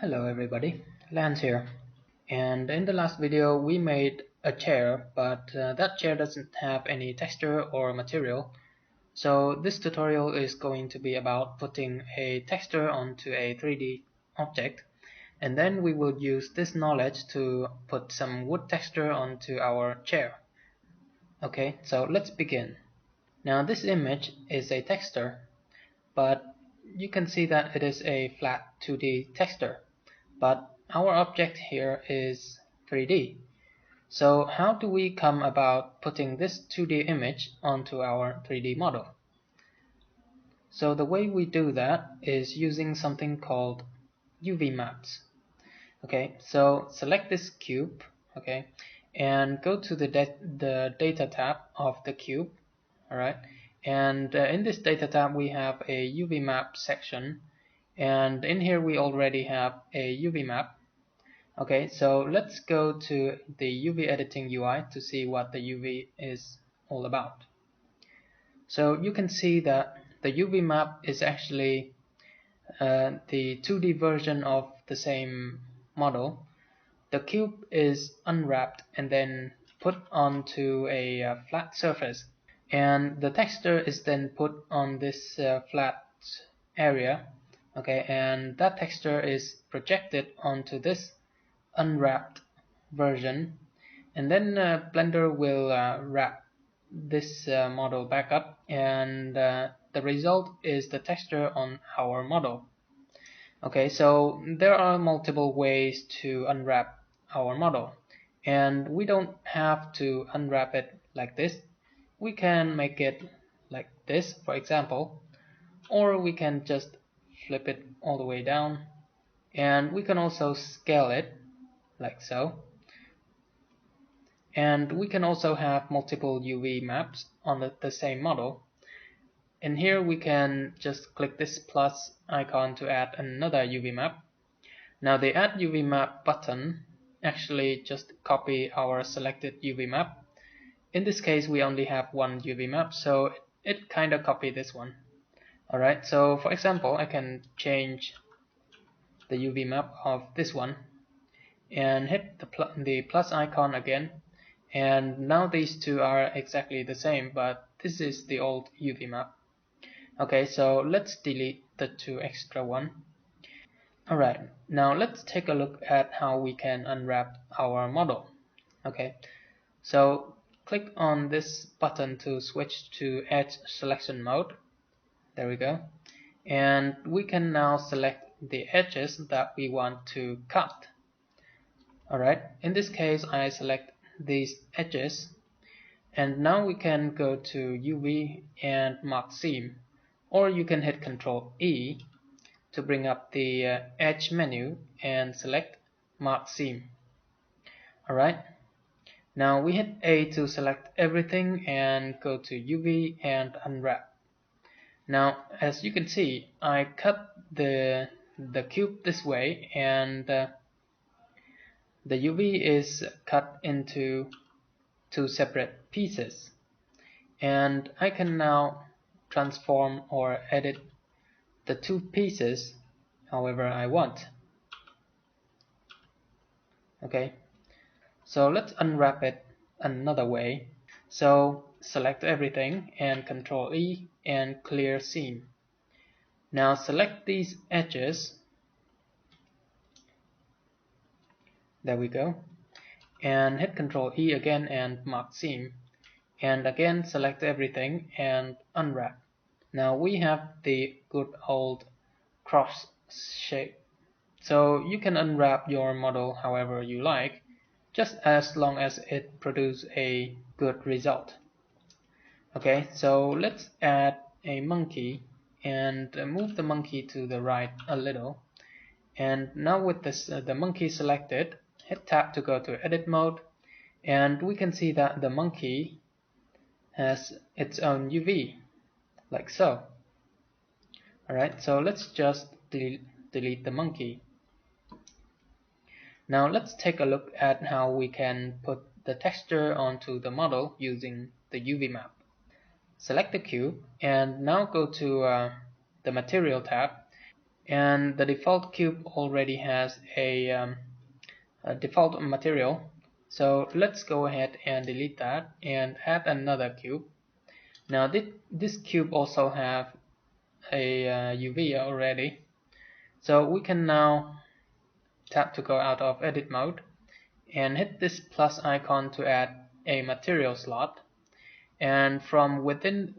Hello everybody, Lance here. And in the last video we made a chair, but that chair doesn't have any texture or material. So this tutorial is going to be about putting a texture onto a 3D object, and then we will use this knowledge to put some wood texture onto our chair. Okay, so let's begin. Now this image is a texture, but you can see that it is a flat 2D texture. But our object here is 3D. So how do we come about putting this 2D image onto our 3D model? So the way we do that is using something called UV maps. Okay, so select this cube, okay, and go to the data tab of the cube. Alright, and in this data tab we have a UV map section, and in here we already have a UV map. Okay, so let's go to the UV editing UI to see what the UV is all about. So you can see that the UV map is actually the 2D version of the same model. The cube is unwrapped and then put onto a flat surface, and the texture is then put on this flat area. Okay, and that texture is projected onto this unwrapped version, and then Blender will wrap this model back up, and the result is the texture on our model. Okay, so there are multiple ways to unwrap our model, and we don't have to unwrap it like this. We can make it like this, for example, or we can just flip it all the way down, and we can also scale it like so. And we can also have multiple UV maps on the same model. And here we can just click this plus icon to add another UV map. Now the add UV map button actually just copy our selected UV map. In this case we only have one UV map, so it kinda copy this one. Alright, so for example I can change the UV map of this one and hit the plus icon again, and now these two are exactly the same, but this is the old UV map. Okay, so let's delete the two extra one. Alright, now let's take a look at how we can unwrap our model. Okay, so click on this button to switch to edge selection mode. There we go. And we can now select the edges that we want to cut. Alright, in this case I select these edges, and now we can go to UV and mark seam, or you can hit Ctrl E to bring up the edge menu and select mark seam. Alright, now we hit A to select everything and go to UV and unwrap. Now as you can see I cut the cube this way, and the UV is cut into two separate pieces, and I can now transform or edit the two pieces however I want. Okay, so let's unwrap it another way. So select everything and Ctrl E and clear seam. Now select these edges. There we go. And hit Ctrl E again and mark seam. And again select everything and unwrap. Now we have the good old cross shape. So you can unwrap your model however you like, just as long as it produces a good result. Okay, so let's add a monkey and move the monkey to the right a little. And now with this the monkey selected, hit tab to go to edit mode, and we can see that the monkey has its own UV, like so. Alright, so let's just delete the monkey. Now let's take a look at how we can put the texture onto the model using the UV map. Select the cube and now go to the material tab and the default cube already has a default material. So let's go ahead and delete that and add another cube. Now this cube also have a UV already, so we can now tap to go out of edit mode and hit this plus icon to add a material slot, and from within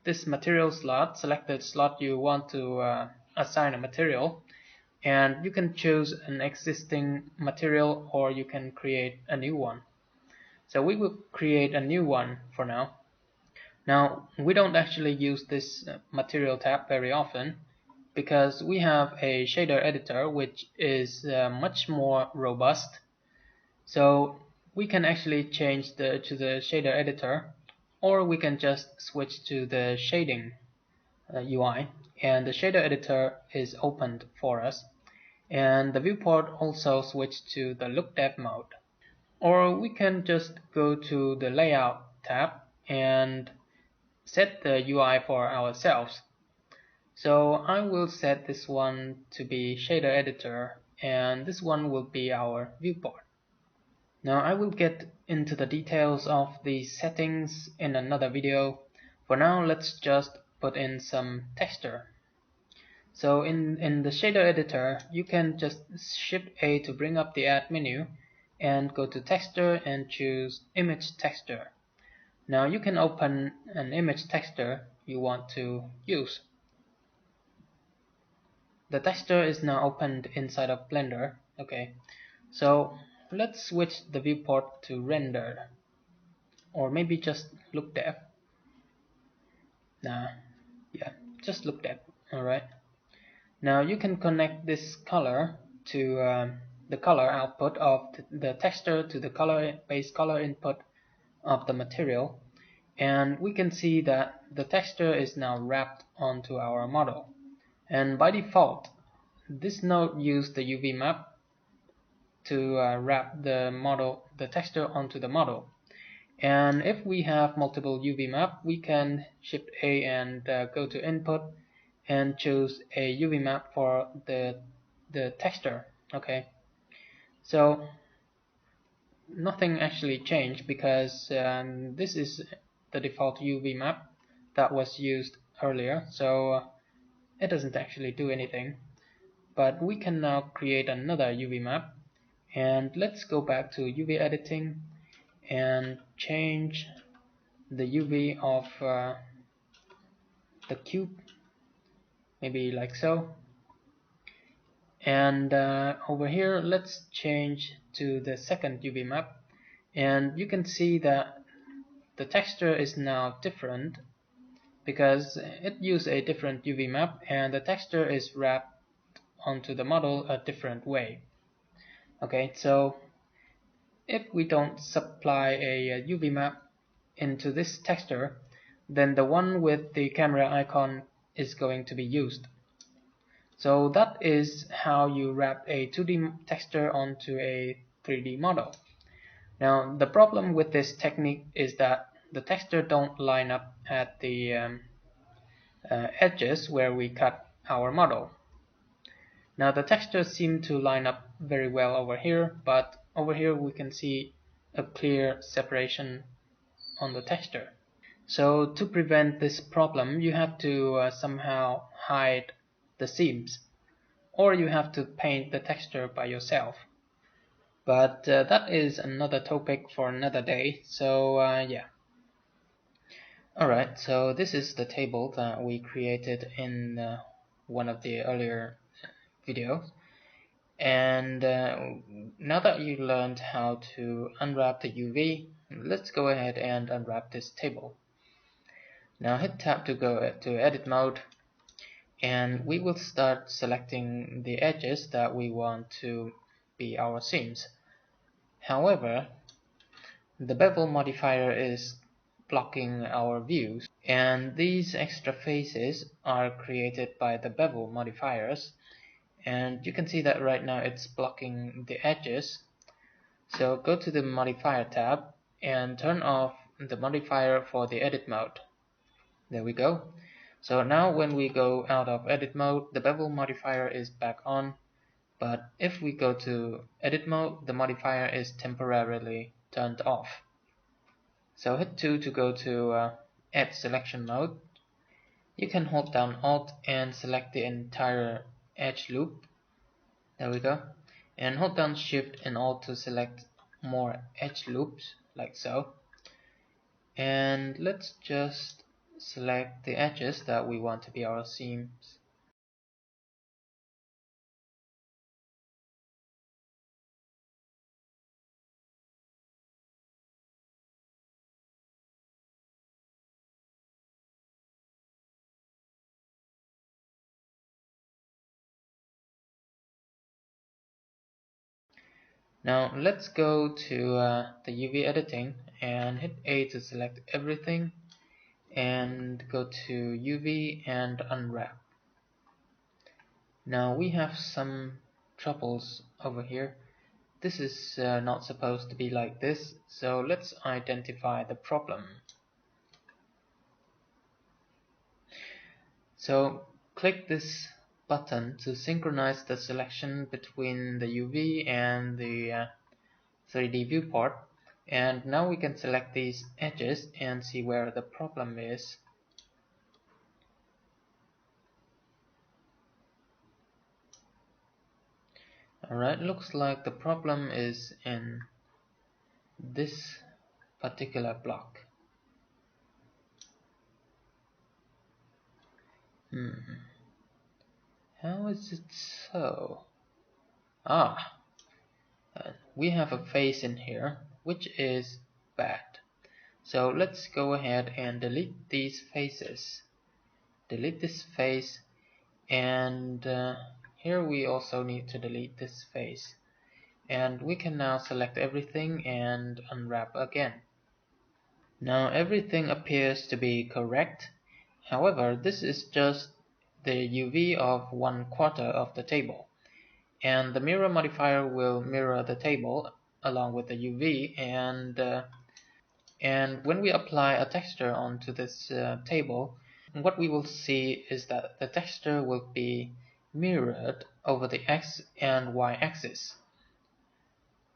this material slot, select the slot you want to assign a material, and you can choose an existing material or you can create a new one. So we will create a new one for now. Now we don't actually use this material tab very often because we have a shader editor which is much more robust. So we can actually change to the shader editor, or we can just switch to the shading UI, and the shader editor is opened for us, and the viewport also switched to the look dev mode. Or we can just go to the layout tab and set the UI for ourselves. So I will set this one to be shader editor, and this one will be our viewport. Now I will get into the details of these settings in another video. For now, let's just put in some texture. So in the shader editor, you can just shift A to bring up the add menu and go to texture and choose image texture. Now you can open an image texture you want to use. The texture is now opened inside of Blender. Okay, so let's switch the viewport to render, or maybe just look dev. Nah, yeah, just look dev. Alright. Now you can connect this color to the color output of the texture to the base color input of the material, and we can see that the texture is now wrapped onto our model. And by default, this node used the UV map to wrap the texture onto the model. And if we have multiple UV map, we can shift A and go to input and choose a UV map for the texture. Okay, so nothing actually changed because this is the default UV map that was used earlier, so it doesn't actually do anything. But we can now create another UV map, and let's go back to UV editing and change the UV of the cube, maybe like so. And over here, let's change to the second UV map, and you can see that the texture is now different because it used a different UV map and the texture is wrapped onto the model a different way. Okay, so if we don't supply a UV map into this texture, then the one with the camera icon is going to be used. So that is how you wrap a 2D texture onto a 3D model. Now the problem with this technique is that the texture don't line up at the edges where we cut our model. Now the textures seem to line up very well over here, but over here we can see a clear separation on the texture. So to prevent this problem, you have to somehow hide the seams, or you have to paint the texture by yourself. But that is another topic for another day, so yeah. Alright, so this is the table that we created in one of the earlier videos. And now that you learned how to unwrap the UV, let's go ahead and unwrap this table. Now hit tab to go to edit mode, and we will start selecting the edges that we want to be our seams. However, the bevel modifier is blocking our views, and these extra faces are created by the bevel modifiers, and you can see that right now it's blocking the edges. So go to the modifier tab and turn off the modifier for the edit mode. There we go. So now when we go out of edit mode, the bevel modifier is back on, but if we go to edit mode, the modifier is temporarily turned off. So hit 2 to go to edge selection mode. You can hold down Alt and select the entire edge loop. There we go. And hold down Shift and Alt to select more edge loops, like so. And let's just select the edges that we want to be our seams. Now let's go to the UV editing and hit A to select everything and go to UV and unwrap. Now we have some troubles over here. This is not supposed to be like this, so let's identify the problem. So click this button to synchronize the selection between the UV and the 3D viewport, and now we can select these edges and see where the problem is. Alright, looks like the problem is in this particular block. How is it so? We have a face in here, which is bad. So let's go ahead and delete these faces. Delete this face, and here we also need to delete this face. And we can now select everything and unwrap again. Now everything appears to be correct. However, this is just the UV of 1/4 of the table, and the mirror modifier will mirror the table along with the UV, and when we apply a texture onto this table, what we will see is that the texture will be mirrored over the X and Y axis.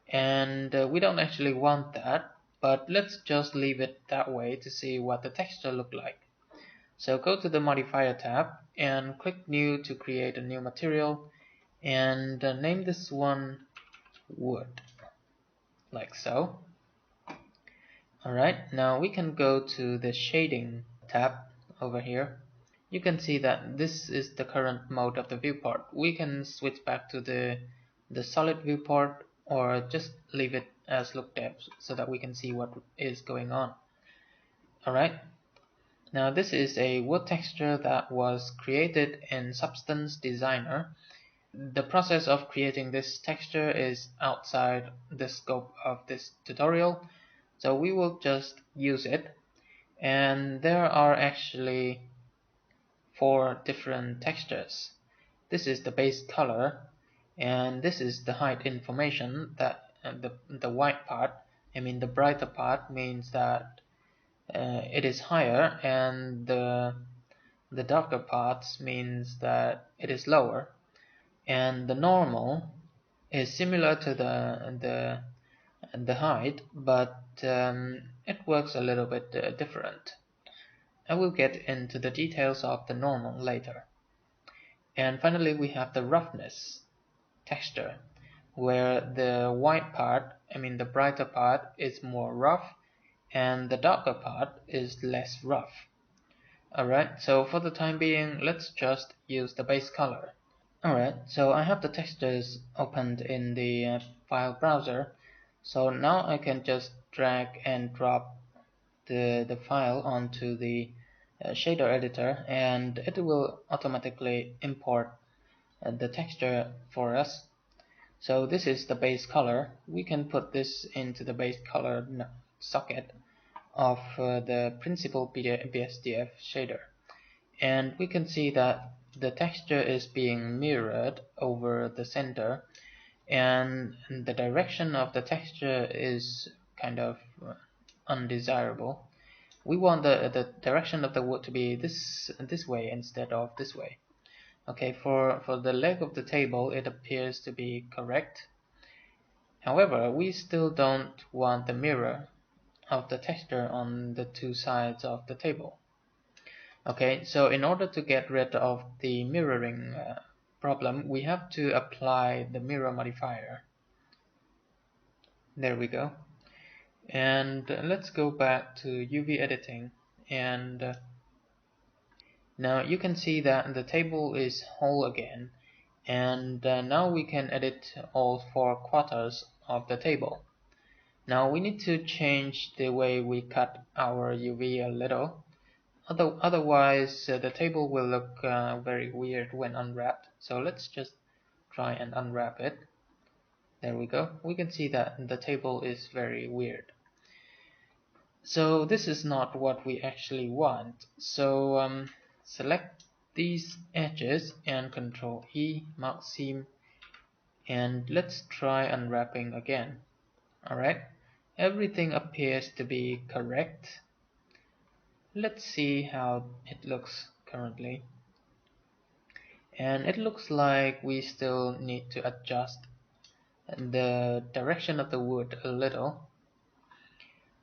And we don't actually want that, but let's just leave it that way to see what the texture look like. So go to the modifier tab and click new to create a new material, and name this one wood, like so. Alright, now we can go to the shading tab over here. You can see that this is the current mode of the viewport. We can switch back to the solid viewport, or just leave it as look depth so that we can see what is going on. Alright, now this is a wood texture that was created in Substance Designer. The process of creating this texture is outside the scope of this tutorial, so we will just use it. And there are actually 4 different textures. This is the base color, and this is the height information. That the white part, the brighter part, means that it is higher, and the darker parts means that it is lower. And the normal is similar to the height, but it works a little bit different. I will get into the details of the normal later. And finally we have the roughness texture, where the white part, the brighter part, is more rough, and the darker part is less rough. Alright, so for the time being, let's just use the base color. Alright, so I have the textures opened in the file browser, so now I can just drag and drop the file onto the shader editor, and it will automatically import the texture for us. So this is the base color. We can put this into the base color socket of the principal BSDF shader, and we can see that the texture is being mirrored over the center, and the direction of the texture is kind of undesirable. we want the direction of the wood to be this way instead of this way. Okay, for the leg of the table it appears to be correct. However, we still don't want the mirror of the texture on the two sides of the table. Okay, so in order to get rid of the mirroring problem, we have to apply the mirror modifier. There we go. And let's go back to UV editing, and now you can see that the table is whole again, and now we can edit all 4 quarters of the table. Now we need to change the way we cut our UV a little. Otherwise, the table will look very weird when unwrapped. So let's just try and unwrap it. There we go. We can see that the table is very weird. So this is not what we actually want. So select these edges and Control E, mark seam, and let's try unwrapping again. Alright, everything appears to be correct. Let's see how it looks currently. And it looks like we still need to adjust the direction of the wood a little.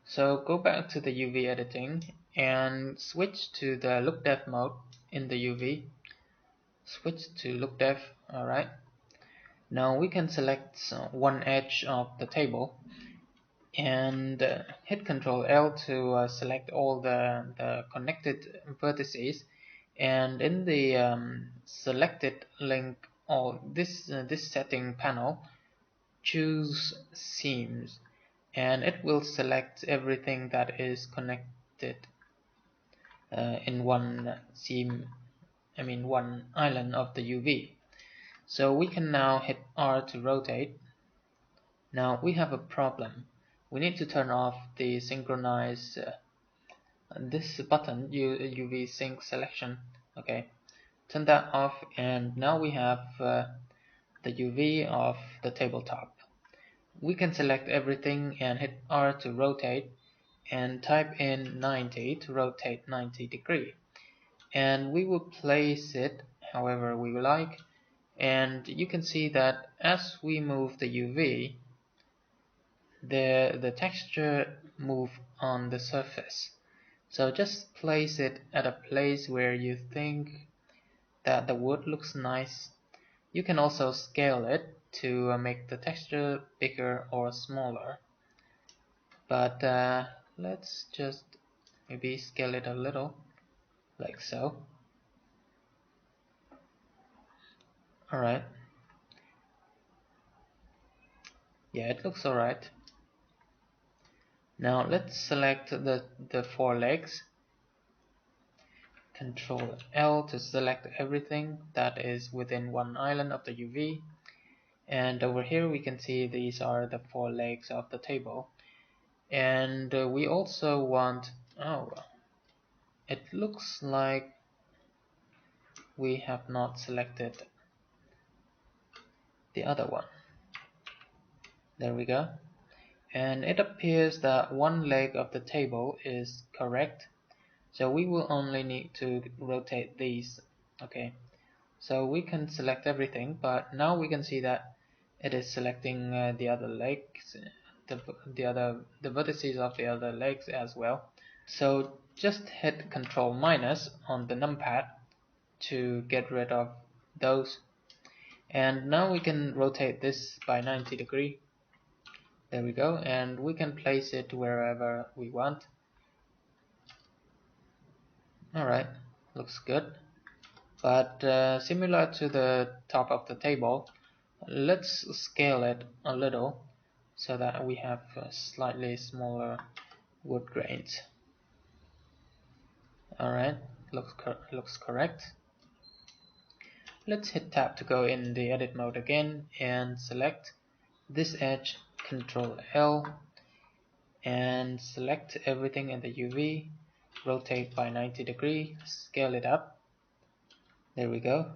So go back to the UV editing and switch to the look depth mode in the UV. Switch to look depth. Alright. Now we can select one edge of the table and hit Ctrl L to select all the connected vertices, and in the selected link all this setting panel, choose seams, and it will select everything that is connected in one seam, one island of the UV. So we can now hit R to rotate. Now we have a problem. We need to turn off the synchronize this button, UV sync selection. Okay, turn that off, and now we have the UV of the tabletop. We can select everything and hit R to rotate and type in 90 to rotate 90 degree, and we will place it however we like. And you can see that as we move the UV, the texture move on the surface. So just place it at a place where you think that the wood looks nice. You can also scale it to make the texture bigger or smaller. But let's just maybe scale it a little, like so. Alright. Yeah, it looks alright. Now let's select the 4 legs. Control L to select everything that is within one island of the UV. And over here we can see these are the 4 legs of the table. And we also want, it looks like we have not selected the other one. There we go. And it appears that one leg of the table is correct, so we will only need to rotate these. Okay, so we can select everything, but now we can see that it is selecting the other legs, the vertices of the other legs as well. So just hit Control minus on the numpad to get rid of those, and now we can rotate this by 90 degree. There we go, and we can place it wherever we want. Alright, looks good. But similar to the top of the table, let's scale it a little so that we have slightly smaller wood grains. Alright, looks correct. Let's hit tab to go in the edit mode again and select this edge, Control L, and select everything in the UV, rotate by 90 degree, scale it up. There we go.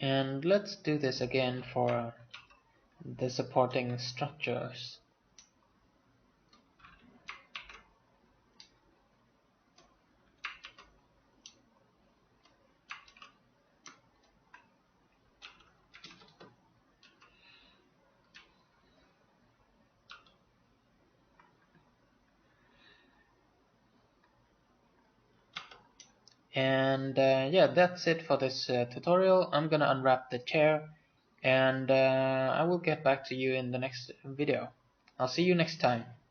And let's do this again for the supporting structures. And yeah, that's it for this tutorial. I'm gonna unwrap the chair, and I will get back to you in the next video. I'll see you next time.